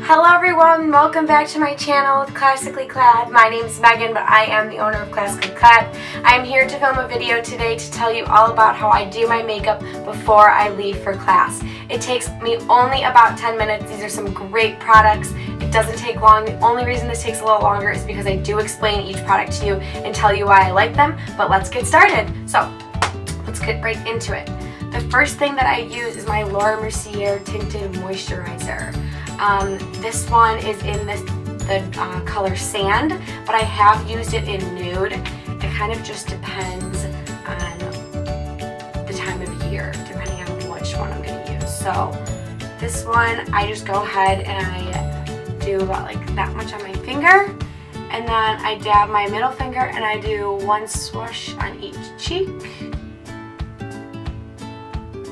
Hello everyone, welcome back to my channel, Classically Clad. My name is Megan, but I am the owner of Classically Clad. I am here to film a video today to tell you all about how I do my makeup before I leave for class. It takes me only about 10 minutes. These are some great products. It doesn't take long. The only reason this takes a little longer is because I do explain each product to you and tell you why I like them. But let's get started. So, let's get right into it. The first thing that I use is my Laura Mercier Tinted Moisturizer. This one is in the color Sand, but I have used it in Nude. It kind of just depends on the time of year, depending on which one I'm going to use. So this one, I just go ahead and I do about like that much on my finger, and then I dab my middle finger and I do one swoosh on each cheek.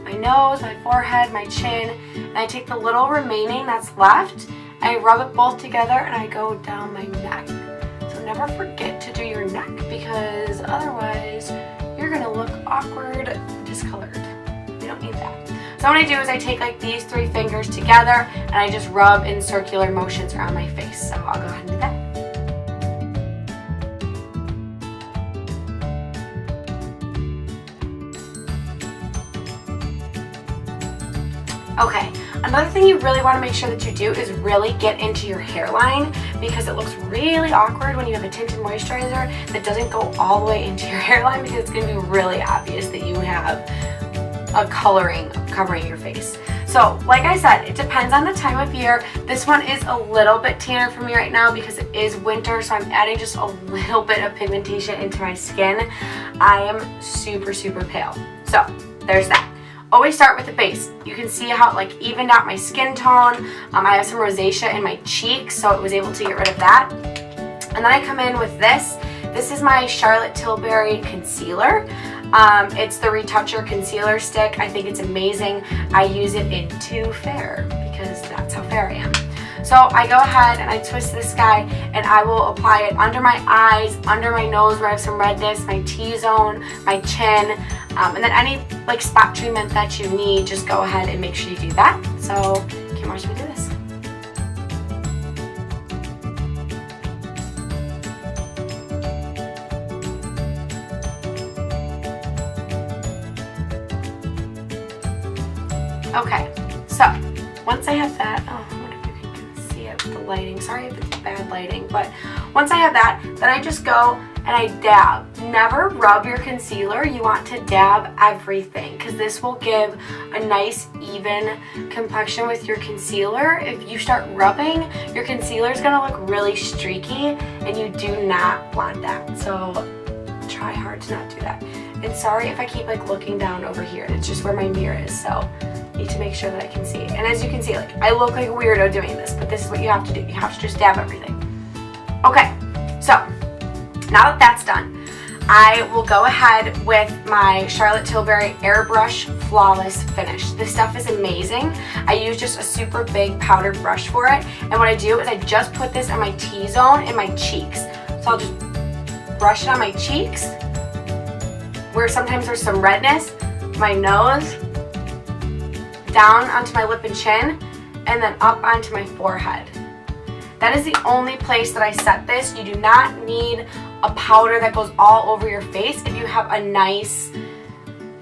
My nose, my forehead, my chin, and I take the little remaining that's left, I rub it both together and I go down my neck. So never forget to do your neck because otherwise you're gonna look awkward, discolored. We don't need that. So what I do is I take like these three fingers together and I just rub in circular motions around my face. So I'll go ahead and do that. Okay, another thing you really want to make sure that you do is really get into your hairline because it looks really awkward when you have a tinted moisturizer that doesn't go all the way into your hairline because it's going to be really obvious that you have a coloring covering your face. So, like I said, it depends on the time of year. This one is a little bit tanner for me right now because it is winter, so I'm adding just a little bit of pigmentation into my skin. I am super, super pale. So, there's that. Always start with the base. You can see how it like evened out my skin tone. I have some rosacea in my cheeks, so it was able to get rid of that. And then I come in with this. This is my Charlotte Tilbury concealer. It's the Retoucher concealer stick. I think it's amazing. I use it in Too Fair because that's how fair I am. So I go ahead and I twist this guy and I will apply it under my eyes, under my nose where I have some redness, my T-zone, my chin, and then any like spot treatment that you need, just go ahead and make sure you do that. So can't watch me do this. Okay, so once I have that, the lighting. Sorry if it's bad lighting, but once I have that, then I just go and I dab. Never rub your concealer. You want to dab everything because this will give a nice even complexion with your concealer. If you start rubbing, your concealer is going to look really streaky and you do not want that. So try hard to not do that. And sorry if I keep like looking down over here. It's just where my mirror is, so need to make sure that I can see. And as you can see, like I look like a weirdo doing this, but this is what you have to do. You have to just dab everything. Okay, so now that that's done, I will go ahead with my Charlotte Tilbury Airbrush Flawless Finish. This stuff is amazing. I use just a super big powdered brush for it, and what I do is I just put this on my T-zone and my cheeks. So I'll just brush it on my cheeks, where sometimes there's some redness, my nose, down onto my lip and chin, and then up onto my forehead. That is the only place that I set this. You do not need a powder that goes all over your face if you have a nice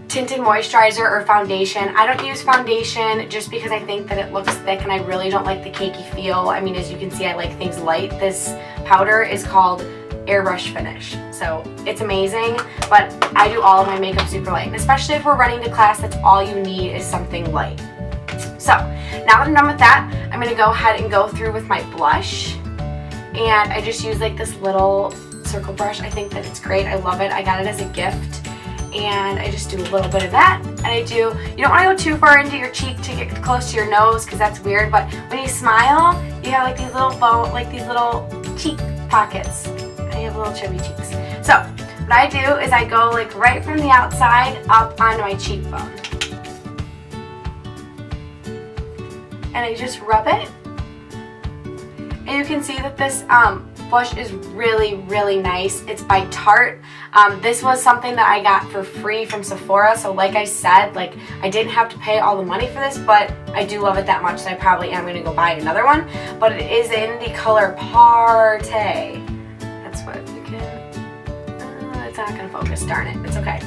tinted moisturizer or foundation. I don't use foundation just because I think that it looks thick and I really don't like the cakey feel. I mean, as you can see, I like things light. This powder is called Airbrush Finish. So it's amazing, but I do all of my makeup super light. And especially if we're running to class, that's all you need is something light. So now that I'm done with that, I'm going to go ahead and go through with my blush. And I just use like this little circle brush. I think that it's great. I love it. I got it as a gift. And I just do a little bit of that. And you don't want to go too far into your cheek to get close to your nose because that's weird. But when you smile, you have like these little cheek pockets. And you have little chubby cheeks. So what I do is I go like right from the outside up onto my cheekbone. And I just rub it. And you can see that this blush is really, really nice. It's by Tarte. This was something that I got for free from Sephora, so like I said, like I didn't have to pay all the money for this, but I do love it that much that I probably am going to go buy another one. But it is in the color Party. That's what you can... it's not going to focus, darn it. It's okay.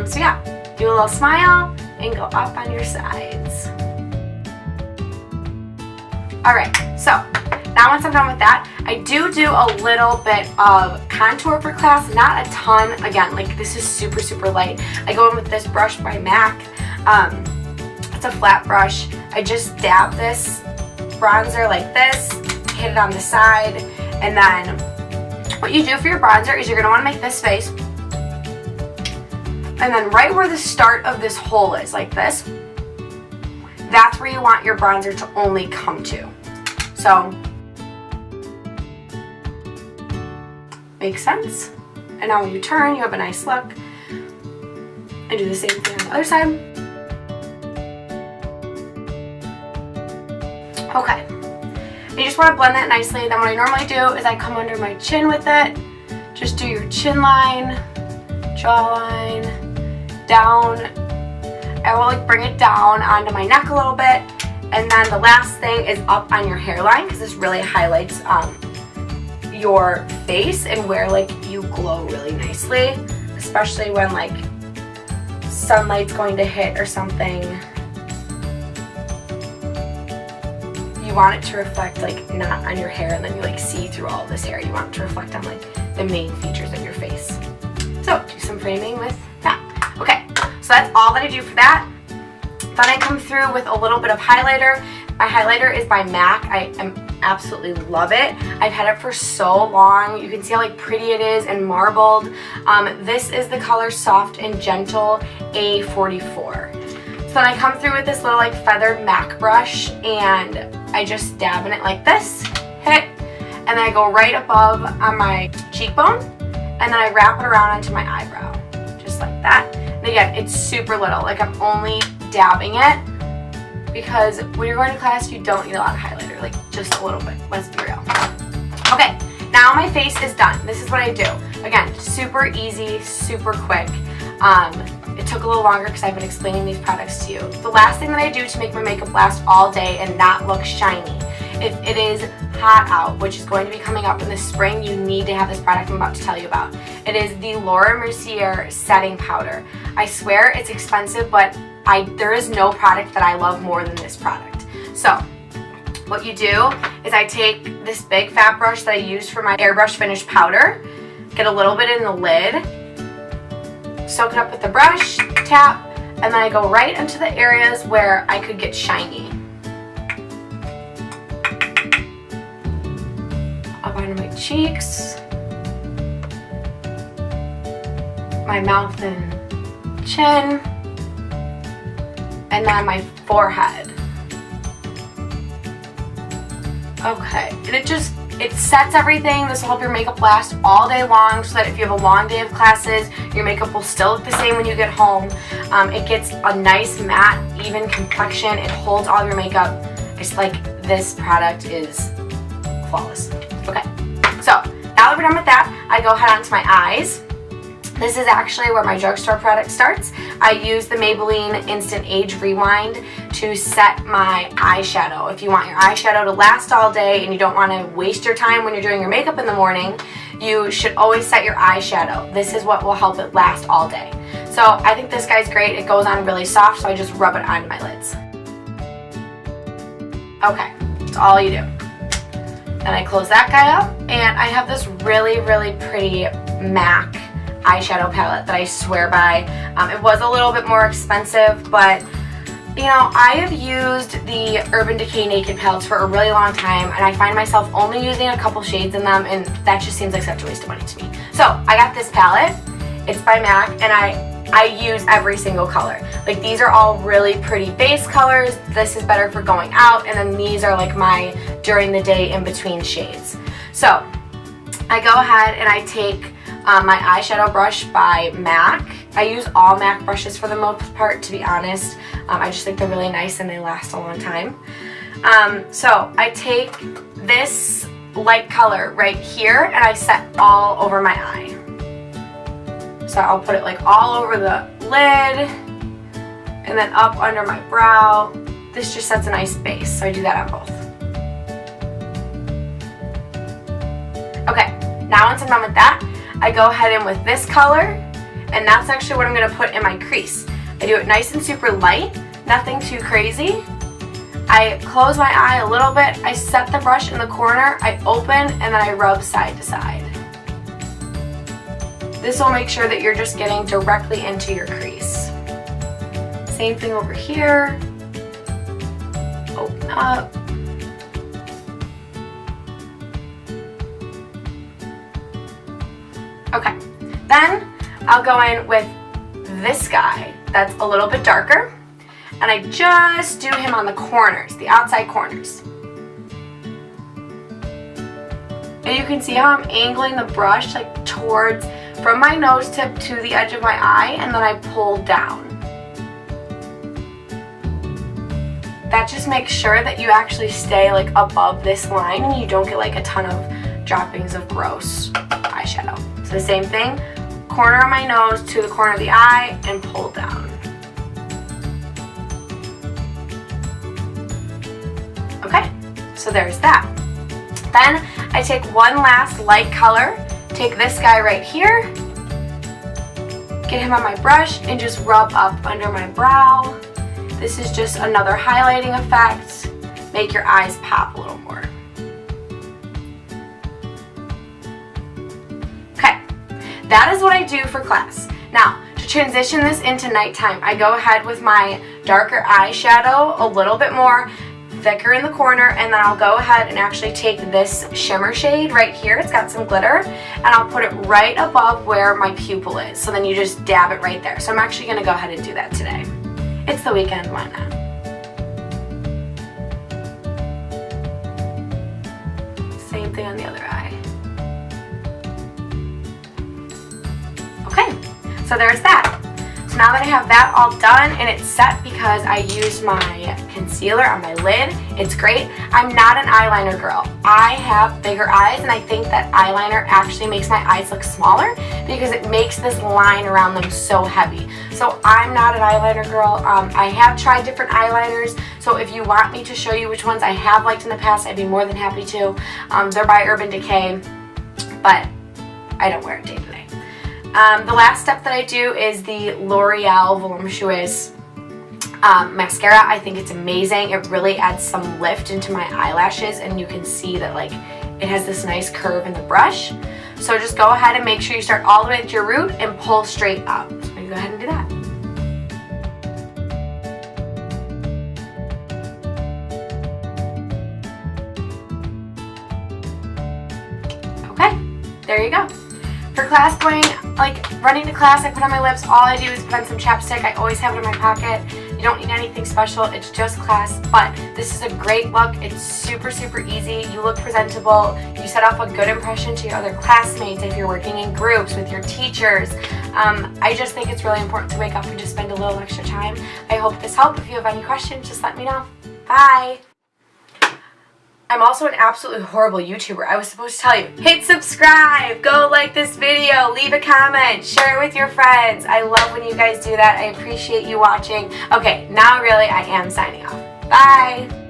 So yeah, do a little smile and go up on your sides. Alright, so now once I'm done with that, I do a little bit of contour for class, not a ton. Again, like this is super, super light. I go in with this brush by MAC. It's a flat brush. I just dab this bronzer like this, hit it on the side, and then what you do for your bronzer is you're going to want to make this face, and then right where the start of this hole is, like this, that's where you want your bronzer to only come to. So, makes sense? And now when you turn, you have a nice look. And do the same thing on the other side. Okay. And you just want to blend that nicely. Then what I normally do is I come under my chin with it. Just do your chin line, jawline, down. I will like bring it down onto my neck a little bit. And then the last thing is up on your hairline, because this really highlights your face and where like you glow really nicely, especially when like sunlight's going to hit or something. You want it to reflect like not on your hair and then you like see through all of this hair. You want it to reflect on like the main features of your face. So do some framing with that. Okay, so that's all that I do for that. Then I come through with a little bit of highlighter. My highlighter is by MAC. I absolutely love it. I've had it for so long. You can see how like pretty it is and marbled. This is the color Soft and Gentle A44. So then I come through with this little like feathered MAC brush and I just dab in it like this, hit, and then I go right above on my cheekbone and then I wrap it around onto my eyebrow, just like that. And again, it's super little, like I'm only dabbing it because when you're going to class you don't need a lot of highlighter, like just a little bit, let's be real. Okay, now my face is done. This is what I do. Again, super easy, super quick. It took a little longer because I've been explaining these products to you. The last thing that I do to make my makeup last all day and not look shiny, if it is hot out, which is going to be coming up in the spring, you need to have this product I'm about to tell you about. It is the Laura Mercier Setting Powder. I swear it's expensive, but there is no product that I love more than this product. So what you do is I take this big fat brush that I used for my airbrush finish powder, get a little bit in the lid, soak it up with the brush, tap, and then I go right into the areas where I could get shiny. Up onto my cheeks, my mouth and chin, and then my forehead. Okay, and it sets everything. This will help your makeup last all day long so that if you have a long day of classes, your makeup will still look the same when you get home. It gets a nice matte, even complexion. It holds all your makeup. It's like this product is flawless. Okay, so now that we're done with that, I go ahead onto my eyes. This is actually where my drugstore product starts. I use the Maybelline Instant Age Rewind to set my eyeshadow. If you want your eyeshadow to last all day and you don't want to waste your time when you're doing your makeup in the morning, you should always set your eyeshadow. This is what will help it last all day. So I think this guy's great. It goes on really soft, so I just rub it onto my lids. Okay, that's all you do. Then I close that guy up, and I have this really, really pretty MAC eyeshadow palette that I swear by. It was a little bit more expensive, but you know, I have used the Urban Decay Naked palettes for a really long time, and I find myself only using a couple shades in them, and that just seems like such a waste of money to me. So I got this palette. It's by MAC, and I use every single color. Like, these are all really pretty base colors. This is better for going out, and then these are like my during the day in between shades. So I go ahead and I take my eyeshadow brush by MAC. I use all MAC brushes for the most part, to be honest. I just think they're really nice and they last a long time. So I take this light color right here, and I set all over my eye. So I'll put it like all over the lid and then up under my brow. This just sets a nice base, so I do that on both. Okay, now once I'm done with that, I go ahead in with this color, and that's actually what I'm going to put in my crease. I do it nice and super light, nothing too crazy. I close my eye a little bit, I set the brush in the corner, I open, and then I rub side to side. This will make sure that you're just getting directly into your crease. Same thing over here. Open up. Okay, then I'll go in with this guy that's a little bit darker, and I just do him on the corners, the outside corners. And you can see how I'm angling the brush like towards, from my nose tip to the edge of my eye, and then I pull down. That just makes sure that you actually stay like above this line and you don't get like a ton of droppings of gross eyeshadow. So the same thing, corner of my nose to the corner of the eye and pull down. Okay, so there's that. Then I take one last light color, take this guy right here, get him on my brush and just rub up under my brow. This is just another highlighting effect, make your eyes pop a little more. Okay, that is what I do for class. Now, to transition this into nighttime, I go ahead with my darker eyeshadow, a little bit more thicker in the corner, and then I'll go ahead and actually take this shimmer shade right here, it's got some glitter, and I'll put it right above where my pupil is. So then you just dab it right there. So I'm actually going to go ahead and do that today. It's the weekend, why not? Same thing on the other eye. Okay, so there's that. So now that I have that all done and it's set because I used my concealer on my lid, it's great. I'm not an eyeliner girl. I have bigger eyes, and I think that eyeliner actually makes my eyes look smaller because it makes this line around them so heavy. So I'm not an eyeliner girl. I have tried different eyeliners, so if you want me to show you which ones I have liked in the past, I'd be more than happy to. They're by Urban Decay, but I don't wear it day to day. The last step that I do is the L'Oreal Voluptuous mascara. I think it's amazing. It really adds some lift into my eyelashes, and you can see that like it has this nice curve in the brush. So just go ahead and make sure you start all the way at your root and pull straight up. So I'm going to go ahead and do that. Okay, there you go. For class going, like running to class, I put on my lips. All I do is put on some chapstick. I always have it in my pocket. You don't need anything special. It's just class, but this is a great look. It's super, super easy. You look presentable. You set off a good impression to your other classmates if you're working in groups with your teachers. I just think it's really important to wake up and just spend a little extra time. I hope this helped. If you have any questions, just let me know. Bye. I'm also an absolutely horrible YouTuber. I was supposed to tell you, hit subscribe, go like this video, leave a comment, share it with your friends. I love when you guys do that. I appreciate you watching. Okay, now really I am signing off. Bye.